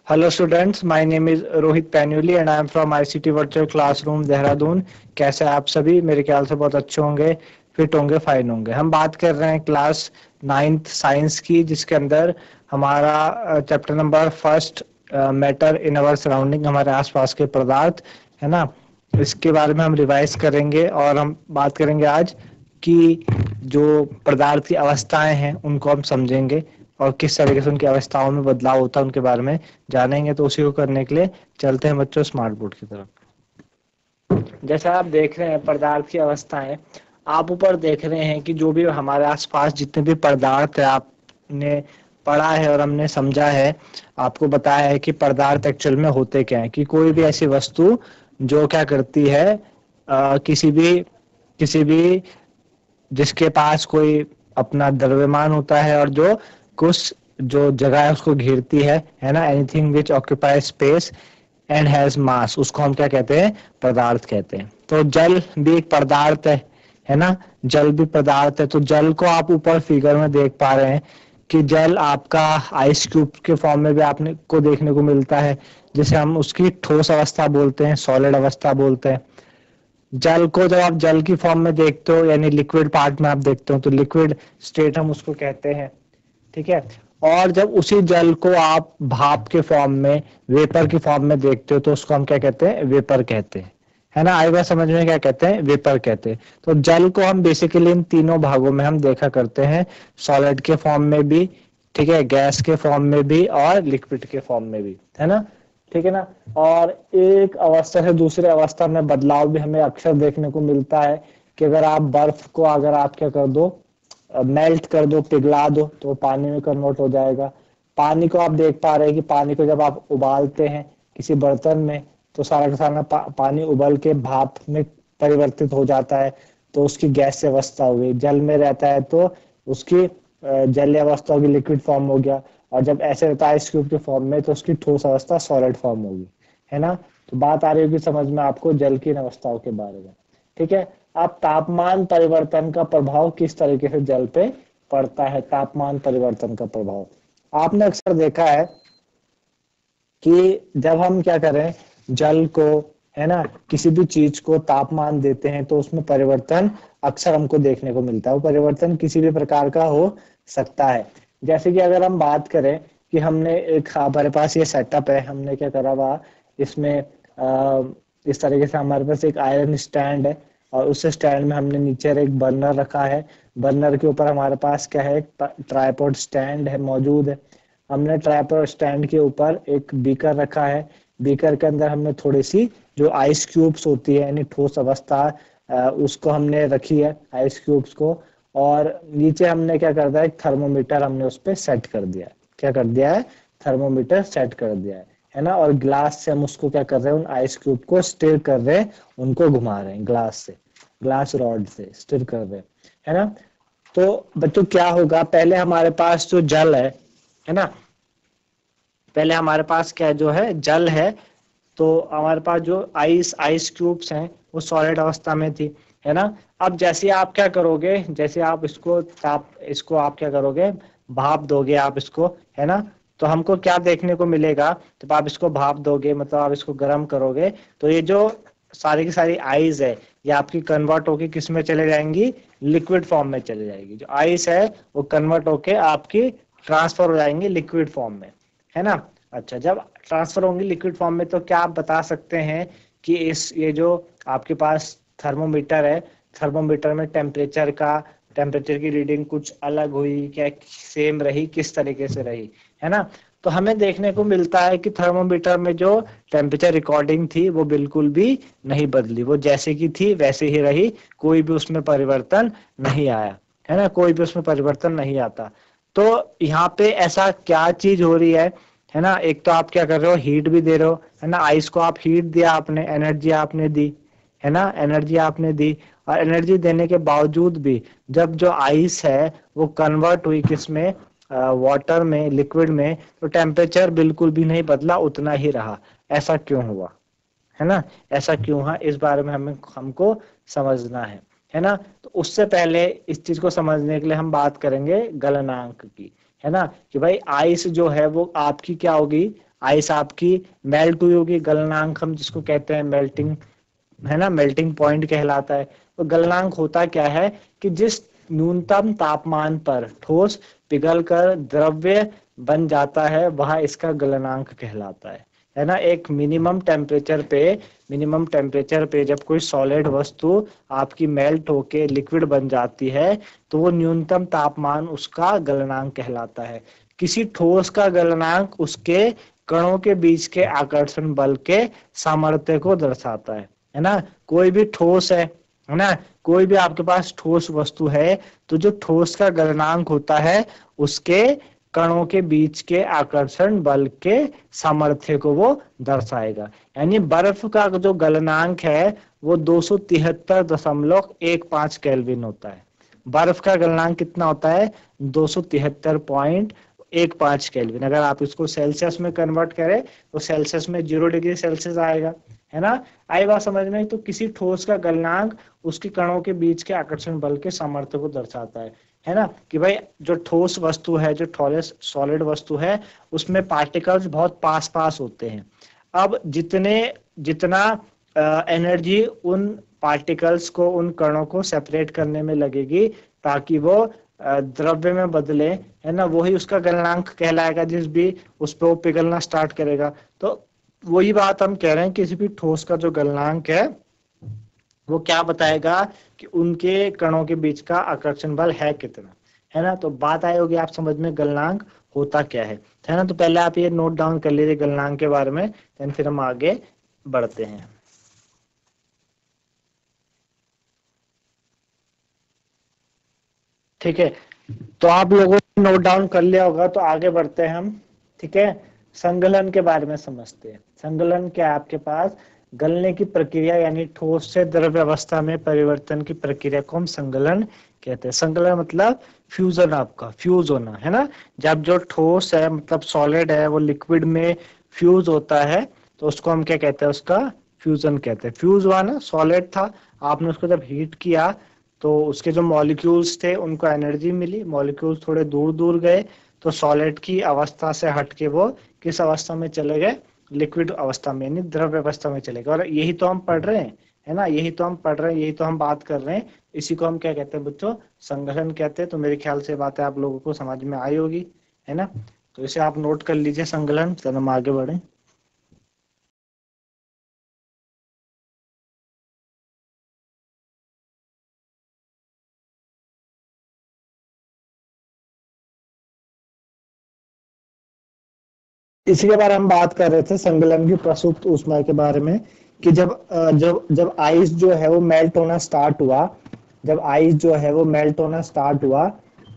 Hello students, my name is Rohit Painuly and I am from ICT virtual classroom Dehradun. कैसे हैं आप सभी? मेरे ख्याल से बहुत अच्छे होंगे, फिट होंगे, फाइन होंगे। हम बात कर रहे हैं क्लास 9th साइंस की, जिसके अंदर हमारा chapter number first matter in our surrounding, हमारे आसपास के पदार्थ, है ना। इसके बारे में हम रिवाइज करेंगे और हम बात करेंगे आज कि जो पदार्थ की अवस्थाएं हैं उनको हम समझेंगे और किस तरीके से उनकी अवस्थाओं में बदलाव होता है उनके बारे में जानेंगे। तो उसी को करने के लिए चलते हैं बच्चों स्मार्ट बोर्ड की तरफ। जैसा आप देख रहे हैं पदार्थ की अवस्थाएं, आप ऊपर देख रहे हैं कि जो भी हमारे आसपास जितने भी पदार्थ है आपने पढ़ा है और हमने समझा है, आपको बताया है कि पदार्थ एक्चुअल में होते क्या है। कि कोई भी ऐसी वस्तु जो क्या करती है, किसी भी जिसके पास कोई अपना द्रव्यमान होता है और जो कुछ जो जगह है उसको घेरती है ना। Anything which occupy space and has मास, उसको हम क्या कहते हैं? पदार्थ कहते हैं। तो जल भी एक पदार्थ है ना। जल भी पदार्थ है। तो जल को आप ऊपर फिगर में देख पा रहे हैं कि जल आपका आइस क्यूब के फॉर्म में भी आपने को देखने को मिलता है, जिसे हम उसकी ठोस अवस्था बोलते हैं, सॉलिड अवस्था बोलते हैं। जल को जब आप जल की फॉर्म में देखते हो, यानी लिक्विड पार्ट में आप देखते हो, तो लिक्विड स्टेट हम उसको कहते हैं, ठीक है। और जब उसी जल को आप भाप के फॉर्म में, वेपर की फॉर्म में देखते हो, तो उसको हम क्या कहते हैं? वेपर कहते हैं, है ना। आई बात समझ में? क्या कहते हैं? वेपर कहते हैं। तो जल को हम बेसिकली इन तीनों भागों में हम देखा करते हैं, सॉलिड के फॉर्म में भी, ठीक है, गैस के फॉर्म में भी और लिक्विड के फॉर्म में भी, है ना, ठीक है ना। और एक अवस्था से दूसरे अवस्था में बदलाव भी हमें अक्सर देखने को मिलता है कि अगर आप बर्फ को अगर आप क्या कर दो, मेल्ट कर दो, पिघला दो, तो पानी में कन्वर्ट हो जाएगा। पानी को आप देख पा रहे हैं कि पानी को जब आप उबालते हैं किसी बर्तन में, तो सारा का सारा पानी उबल के भाप में परिवर्तित हो जाता है, तो उसकी गैस अवस्था हो गई। जल में रहता है तो उसकी जलीय अवस्था होगी, लिक्विड फॉर्म हो गया। और जब ऐसे रहता है आइस क्यूब के फॉर्म में, तो उसकी ठोस अवस्था सॉलिड फॉर्म होगी, है ना। तो बात आ रही होगी समझ में आपको जल की अवस्थाओं के बारे में, ठीक है। अब तापमान परिवर्तन का प्रभाव किस तरीके से जल पे पड़ता है? तापमान परिवर्तन का प्रभाव आपने अक्सर देखा है कि जब हम क्या करें, जल को, है ना, किसी भी चीज को तापमान देते हैं तो उसमें परिवर्तन अक्सर हमको देखने को मिलता है। वो परिवर्तन किसी भी प्रकार का हो सकता है। जैसे कि अगर हम बात करें कि हमने एक, हमारे पास ये सेटअप है, हमने क्या करा हुआ इसमें, इस तरीके से हमारे पास एक आयरन स्टैंड है और उस स्टैंड में हमने नीचे एक बर्नर रखा है। बर्नर के ऊपर हमारे पास क्या है? ट्राइपॉड स्टैंड है, मौजूद है। हमने ट्राइपॉड स्टैंड के ऊपर एक बीकर रखा है। बीकर के अंदर हमने थोड़ी सी जो आइस क्यूब्स होती है, यानी ठोस अवस्था, उसको हमने रखी है, आइस क्यूब्स को। और नीचे हमने क्या कर दिया? एक थर्मोमीटर हमने उस पर सेट कर दिया है। क्या कर दिया है? थर्मोमीटर सेट कर दिया है ना। और ग्लास से हम उसको क्या कर रहे हैं? उन आइस क्यूब को स्टिर कर रहे हैं, उनको घुमा रहे हैं ग्लास से, ग्लास रॉड से स्टिर कर रहे हैं, है ना। तो बच्चों क्या होगा, पहले हमारे पास जो जल है ना, पहले हमारे पास क्या जो है? जल है। तो हमारे पास जो आइस क्यूब्स हैं वो सॉलिड अवस्था में थी, है ना। अब जैसे आप क्या करोगे, जैसे आप इसको आप क्या करोगे? भाप दोगे आप इसको, है ना। तो हमको क्या देखने को मिलेगा जब आप इसको भाप दोगे, मतलब आप इसको गर्म करोगे, तो ये जो सारी की सारी आइस है ये आपकी कन्वर्ट होके किस में चले जाएंगी? लिक्विड फॉर्म में चले जाएगी। जो आइस है वो कन्वर्ट होके आपकी ट्रांसफर हो जाएंगी लिक्विड फॉर्म में, है ना। अच्छा, जब ट्रांसफर होंगी लिक्विड फॉर्म में, तो क्या आप बता सकते हैं कि ये जो आपके पास थर्मोमीटर है, थर्मोमीटर में टेम्परेचर की रीडिंग कुछ अलग हुई क्या, सेम रही, किस तरीके से रही, है ना। तो हमें देखने को मिलता है कि थर्मोमीटर में जो टेम्परेचर रिकॉर्डिंग थी वो बिल्कुल भी नहीं बदली, वो जैसे की थी वैसे ही रही, कोई भी उसमें परिवर्तन नहीं आया, है ना। कोई भी उसमें परिवर्तन नहीं आता। तो यहाँ पे ऐसा क्या चीज हो रही है ना। एक तो आप क्या कर रहे हो? हीट भी दे रहे हो, है ना। आइस को आप हीट दिया, आपने एनर्जी आपने दी, है ना, एनर्जी आपने दी। और एनर्जी देने के बावजूद भी जब जो आइस है वो कन्वर्ट हुई किसमें? वाटर में, लिक्विड में, तो टेम्परेचर बिल्कुल भी नहीं बदला, उतना ही रहा। ऐसा क्यों हुआ, है ना। ऐसा क्यों है, इस बारे में हमको समझना है ना। तो उससे पहले इस चीज को समझने के लिए हम बात करेंगे गलनांक की, है ना। कि भाई आइस जो है वो आपकी क्या होगी? आइस आपकी मेल्ट हुई होगी, गलनांक हम जिसको कहते हैं मेल्टिंग, है ना, मेल्टिंग पॉइंट कहलाता है। तो गलनांक होता क्या है कि जिस न्यूनतम तापमान पर ठोस पिघलकर द्रव्य बन जाता है वह इसका गलनांक कहलाता है ना। एक मिनिमम टेम्परेचर पे जब कोई सॉलिड वस्तु आपकी मेल्ट होके लिक्विड बन जाती है तो वो न्यूनतम तापमान उसका गलनांक कहलाता है। किसी ठोस का गलनांक उसके कणों के बीच के आकर्षण बल के सामर्थ्य को दर्शाता है ना। कोई भी ठोस है ना, कोई भी आपके पास ठोस वस्तु है तो जो ठोस का गलनांक होता है उसके कणों के बीच के आकर्षण बल के सामर्थ्य को वो दर्शाएगा। यानी बर्फ का जो गलनांक है वो 273.15 केल्विन होता है। बर्फ का गलनांक कितना होता है? 273.15 केल्विन। अगर आप इसको सेल्सियस में कन्वर्ट करें तो सेल्सियस में 0 डिग्री सेल्सियस आएगा, है ना। आई बात समझ में? तो किसी ठोस का गलनांक उसके कणों के बीच के आकर्षण बल के सामर्थ्य को दर्शाता है ना। कि भाई जो ठोस वस्तु है, जो ठोस सॉलिड वस्तु है, उसमें पार्टिकल्स बहुत पास पास होते हैं। अब जितना एनर्जी उन पार्टिकल्स को, उन कणों को सेपरेट करने में लगेगी ताकि वो द्रव्य में बदले, है ना, वही उसका गलनांक कहलाएगा। जिस भी उस पर वो पिघलना स्टार्ट करेगा। तो वही बात हम कह रहे हैं, किसी भी ठोस का जो गलनांक है वो क्या बताएगा कि उनके कणों के बीच का आकर्षण बल है कितना, है ना। तो बात आई होगी आप समझ में गलनांक होता क्या है ना। तो पहले आप ये नोट डाउन कर लीजिए गलनांक के बारे में, देन फिर हम आगे बढ़ते हैं। ठीक है, तो आप लोगों ने नोट डाउन कर लिया होगा, तो आगे बढ़ते हैं हम। ठीक है, संगलन के बारे में समझते हैं। संगलन क्या है आपके पास? गलने की प्रक्रिया, यानी ठोस से द्रव्य अवस्था में परिवर्तन की प्रक्रिया को हम संगलन कहते हैं। संगलन मतलब फ्यूजन, आपका फ्यूज होना, है ना। जब जो ठोस है मतलब सॉलिड है वो लिक्विड में फ्यूज होता है तो उसको हम क्या कहते हैं? उसका फ्यूजन कहते हैं। फ्यूज हुआ ना, सॉलिड था, आपने उसको जब हीट किया तो उसके जो मॉलिक्यूल्स थे उनको एनर्जी मिली, मॉलिक्यूल्स थोड़े दूर दूर गए तो सॉलिड की अवस्था से हटके वो किस अवस्था में चले गए? लिक्विड अवस्था में, यानी द्रव्य अवस्था में चले गए। और यही तो हम पढ़ रहे हैं, है ना, यही तो हम पढ़ रहे हैं, यही तो हम बात कर रहे हैं। इसी को हम क्या कहते हैं बच्चों? संगलन कहते हैं। तो मेरे ख्याल से बातें आप लोगों को समझ में आई होगी, है ना। तो इसे आप नोट कर लीजिए, संगलन। चलो हम आगे बढ़े। इसी के बारे में हम बात कर रहे थे, संगलन की प्रसुप्त ऊष्मा के बारे में, कि जब आइस जो है वो मेल्ट होना स्टार्ट हुआ, जब आइस जो है वो मेल्ट होना स्टार्ट हुआ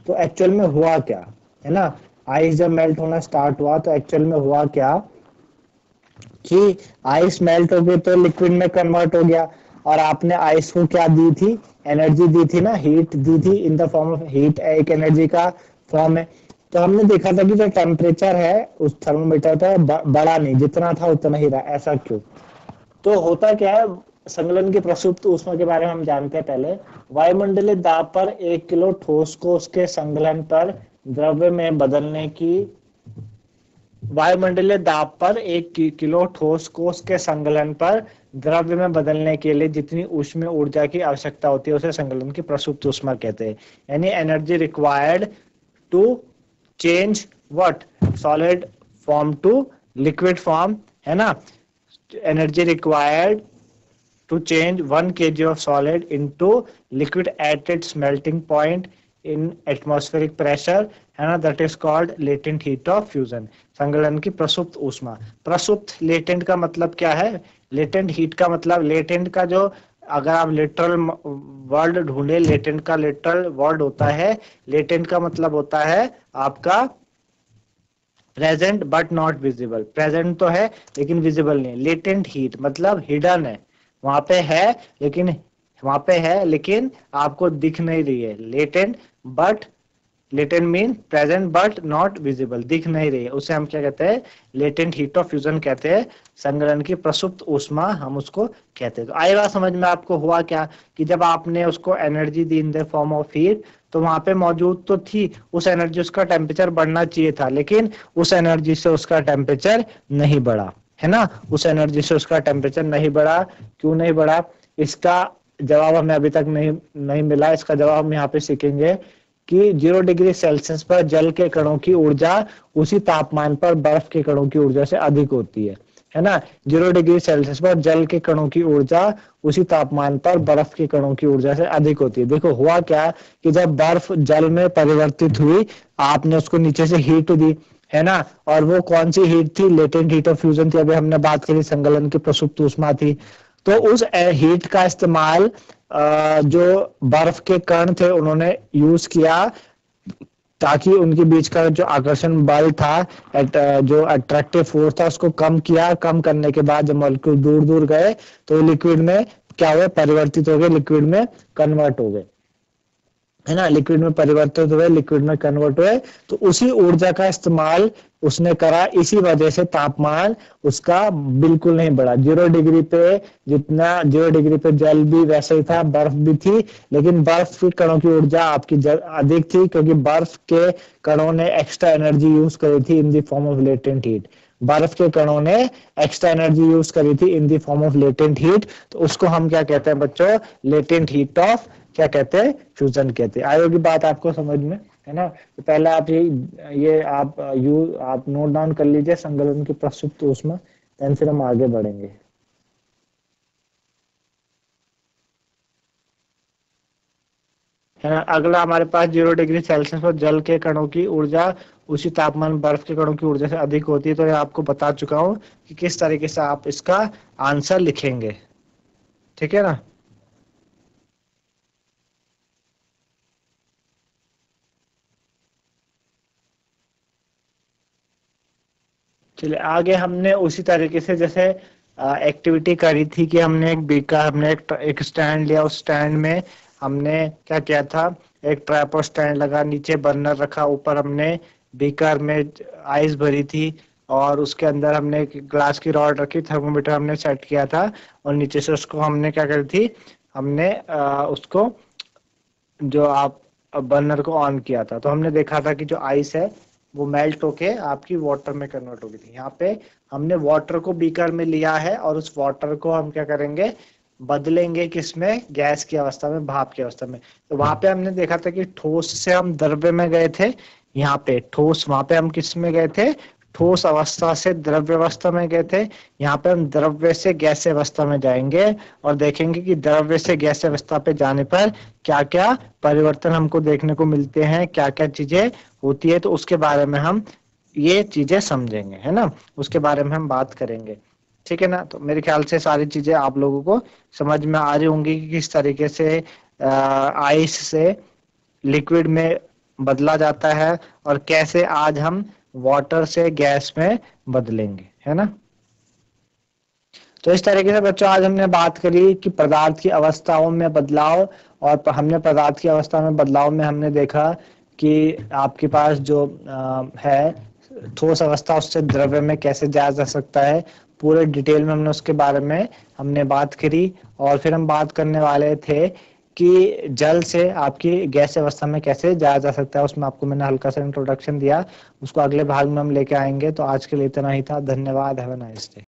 तो एक्चुअल में हुआ क्या, है ना। आइस जब मेल्ट होना स्टार्ट हुआ तो एक्चुअल में हुआ क्या कि आइस मेल्ट हो गई तो लिक्विड में कन्वर्ट हो गया, और आपने आइस को क्या दी थी? एनर्जी दी थी ना, हीट दी थी, in the form of heat, एक एनर्जी का फॉर्म है। तो हमने देखा था कि जो टेम्परेचर है उस थर्मोमीटर पर बढ़ा नहीं, जितना था उतना ही रहा। ऐसा क्यों? तो होता क्या है, संगलन की प्रसुप्त ऊष्मा के बारे में हम जानते हैं। पहले वायुमंडलीय दाब पर 1 किलो ठोस को उसके संगलन पर द्रव्य में बदलने की, वायुमंडलीय दाब पर 1 किलो ठोस को उसके संगलन पर द्रव्य में बदलने के लिए जितनी ऊष्मीय ऊर्जा की आवश्यकता होती है उसे संगलन की प्रसुप्त ऊष्मा कहते हैं। यानी energy required to change what? Solid form to liquid form, है ना। Energy required to change 1 kg of solid into liquid at its melting point in atmospheric pressure, है ना, that is called latent heat of fusion। संगलन की प्रसुप्त ऊष्मा। प्रसुप्त, latent का मतलब क्या है? लेटेंट हीट का मतलब, लेटेंट का जो, अगर आप लिटरल वर्ड ढूंढे, लेटेंट का लिटरल वर्ड होता है, लेटेंट का मतलब होता है आपका present but not visible. Present तो है लेकिन विजिबल नहीं। लेटेंट हीट मतलब हिडन है, वहां पे है लेकिन, वहां पे है लेकिन आपको दिख नहीं रही है। Latent but, latent mean present but not visible, दिख नहीं रही है, उसे हम क्या कहते हैं? लेटेंट हीट ऑफ फ्यूजन कहते हैं। संगलन की प्रसुप्त ऊष्मा हम उसको कहते हैं। तो आई बात समझ में आपको? हुआ क्या कि जब आपने उसको energy the in the form of heat तो वहां पे मौजूद तो थी, उस एनर्जी उसका टेम्परेचर बढ़ना चाहिए था, लेकिन उस एनर्जी से उसका टेम्परेचर नहीं बढ़ा, है ना। उस एनर्जी से उसका टेम्परेचर नहीं बढ़ा। क्यों नहीं बढ़ा, इसका जवाब हमें अभी तक नहीं मिला। इसका जवाब हम यहाँ पे सीखेंगे कि 0 डिग्री सेल्सियस पर जल के कणों की ऊर्जा उसी तापमान पर बर्फ के कणों की ऊर्जा से अधिक होती है ना। 0 डिग्री सेल्सियस पर जल के कणों की ऊर्जा उसी तापमान पर बर्फ के कणों की ऊर्जा से अधिक होती है। देखो हुआ क्या कि जब बर्फ जल में परिवर्तित हुई, आपने उसको नीचे से हीट दी, है ना, और वो कौन सी हीट थी, लेटेंट हीट ऑफ फ्यूजन थी। अभी हमने बात करी संगलन की प्रसुप्त ऊष्मा थी। तो उस हीट का इस्तेमाल जो बर्फ के कण थे उन्होंने यूज किया, ताकि उनके बीच का जो आकर्षण बल था, जो अट्रैक्टिव फोर्स था, उसको कम किया। कम करने के बाद जब मॉलिक्यूल दूर दूर गए तो लिक्विड में क्या हुए, परिवर्तित हो गए, लिक्विड में कन्वर्ट हो गए, है ना। लिक्विड में परिवर्तित हुए, लिक्विड में कन्वर्ट हुए। तो उसी ऊर्जा का इस्तेमाल उसने करा, इसी वजह से तापमान उसका बिल्कुल नहीं बढ़ा। 0 डिग्री पे जितना 0 डिग्री पे जल भी वैसे ही था, बर्फ भी थी, लेकिन बर्फ के कणों की ऊर्जा आपकी अधिक थी, क्योंकि बर्फ के कणों ने एक्स्ट्रा एनर्जी यूज करी थी in the form of latent heat. बर्फ के कणों ने एक्स्ट्रा एनर्जी यूज करी थी in the form of latent heat. तो उसको हम क्या कहते हैं बच्चों, लेटेंट हीट ऑफ क्या कहते हैं, फ्यूजन कहते हैं। आगे की बात आपको समझ में, है ना। तो पहले आप ये आप नोट डाउन कर लीजिए संगलन की प्रसुप्त ऊष्मा, देन फिर हम आगे बढ़ेंगे। है ना। अगला हमारे पास 0 डिग्री सेल्सियस पर जल के कणों की ऊर्जा उसी तापमान बर्फ के कणों की ऊर्जा से अधिक होती है। तो ये आपको बता चुका हूं कि किस तरीके से आप इसका आंसर लिखेंगे, ठीक है ना। चलिए आगे, हमने उसी तरीके से जैसे एक्टिविटी करी थी कि हमने एक बीकर, हमने एक स्टैंड लिया, उस स्टैंड में हमने क्या किया था, एक ट्राइपॉड स्टैंड लगा, नीचे बर्नर रखा, ऊपर हमने बीकर में आइस भरी थी, और उसके अंदर हमने एक ग्लास की रॉड रखी, थर्मोमीटर हमने सेट किया था, और नीचे से उसको हमने क्या करी थी, हमने उसको जो आप बर्नर को ऑन किया था। तो हमने देखा था कि जो आइस है वो मेल्ट होके आपकी वाटर में कन्वर्ट हो गई थी। यहाँ पे हमने वाटर को बीकर में लिया है, और उस वाटर को हम क्या करेंगे, बदलेंगे किसमें, गैस की अवस्था में, भाप की अवस्था में। तो वहां पे हमने देखा था कि ठोस से हम द्रव्य में गए थे, यहाँ पे ठोस, वहां पे हम किस में गए थे, ठोस अवस्था से द्रव्य अवस्था में गए थे। यहाँ पे हम द्रव्य से गैस अवस्था में जाएंगे और देखेंगे कि द्रव्य से गैस अवस्था पे जाने पर क्या क्या परिवर्तन हमको देखने को मिलते हैं, क्या क्या चीजें होती है। तो उसके बारे में हम ये चीजें समझेंगे, है ना, उसके बारे में हम बात करेंगे, ठीक है ना। तो मेरे ख्याल से सारी चीजें आप लोगों को समझ में आ रही होंगी कि किस तरीके से आइस से लिक्विड में बदला जाता है, और कैसे आज हम वाटर से गैस में बदलेंगे, है ना। तो इस तरीके से बच्चों आज हमने बात करी कि पदार्थ की अवस्थाओं में बदलाव, और हमने पदार्थ की अवस्था में बदलाव में हमने देखा कि आपके पास जो है ठोस अवस्था, उससे द्रव्य में कैसे जाया जा सकता है, पूरे डिटेल में हमने उसके बारे में हमने बात करी। और फिर हम बात करने वाले थे कि जल से आपकी गैस अवस्था में कैसे जाया जा सकता है, उसमें आपको मैंने हल्का सा इंट्रोडक्शन दिया, उसको अगले भाग में हम लेके आएंगे। तो आज के लिए इतना ही था, धन्यवाद, हैव अ नाइस डे।